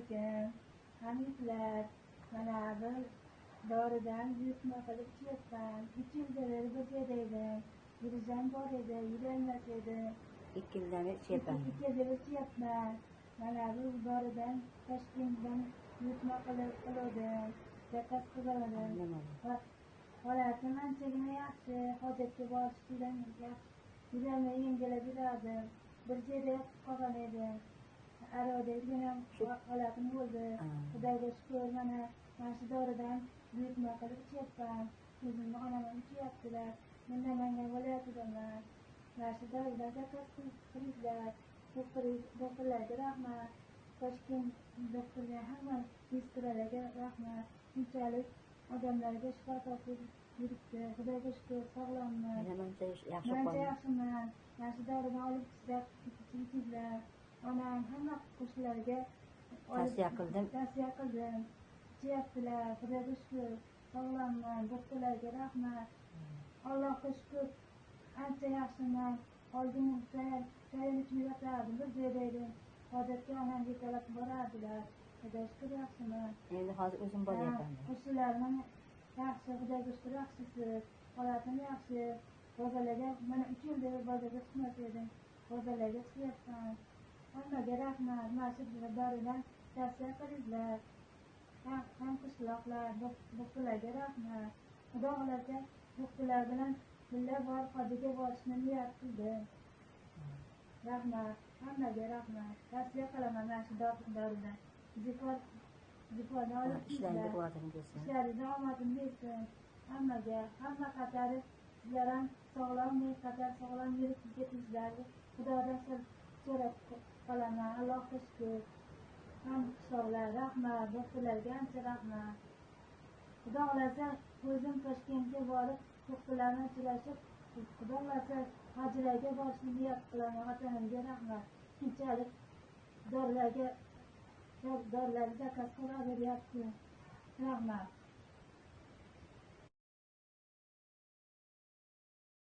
lekin hamyuklar mana bir doridan buyurtma qilib ichyapman. 3 yildir bir joyda edim. Virijam bor edi, yurolmas edi. 2 yildan beri ichyapman. 2 yildir ichyapman. Mana bu doridan Toshkentdan buyurtma qiluvdim. Zakaz qilgandim. Holatim anchagina yaxshi. Hojatga borish bilan yurolmay yengilib yurardim. Bir joyda yotib qolgan edim. Arodagina holatim bo'ldi. Xudoga shukur, mana shu doridan buyurtma qilib ichyapman. O'zimni onam ichyaptilar. Men Namangan viloyatidaman. Mana shu doridan zakaz qilinglar. Doktorlarga rahmat. Toshkent doktorga hamma doktorlarga rahmat. Shunchalik odamlarga shifo topib yuribdi. Xudoga shukur, sog'lomman. Menimcha yaxshiman. Mana shu doridan olib ichinglar. Onam hamma qo'shnilarga tavsiya qildim. Ichyaptilar. Xudoga shukur, sog'lomman. Doktorlarga rahmat. Allohga shukur, ancha yaxshiman. Oldin joyim uchun yotardim, bir joyda edim. Hozirgi onamga ertalab borardilar. Xudoga shukur, yaxshiman. Endi hozir o'zim boryapman. Qo'shnilar mana yaxshi, xudoga shukur, yaxshisiz. Holatim yaxshi. Bozorlarga mana 3 yildir bozorga chiqmas edim. Bozorlarga chiqyapman. Hammaga rahmat. Mana shu doridan tavsiya qilinglar. Hamqishloqlar, doktorlarga rahmat. Xudo xohlasa doktorlar bilan birga borib hodiga borishni niyat qildim. Rahmat, hammaga rahmat. Tavsiya qilaman mana shu doridan. Zifoni olib ishlaringizni omadini bersin. Hammaga, hamma qatari sizlar ham sog'lom, men qatar sog'lom yurib ketingizlar. Xudodan so'rab qolaman. Allohga shukur. Hamqishloqlar rahmat, doktorlarga ancha rahmat. Xudo xohlasa o'zim Toshkentga borib doktorlarni uchrashib, Xudo xohlasa hajlarga borishni niyat qilaman. Vatanimga rahmat. Shunchalik dorilarga zakaz qilib beryapti. Rahmat.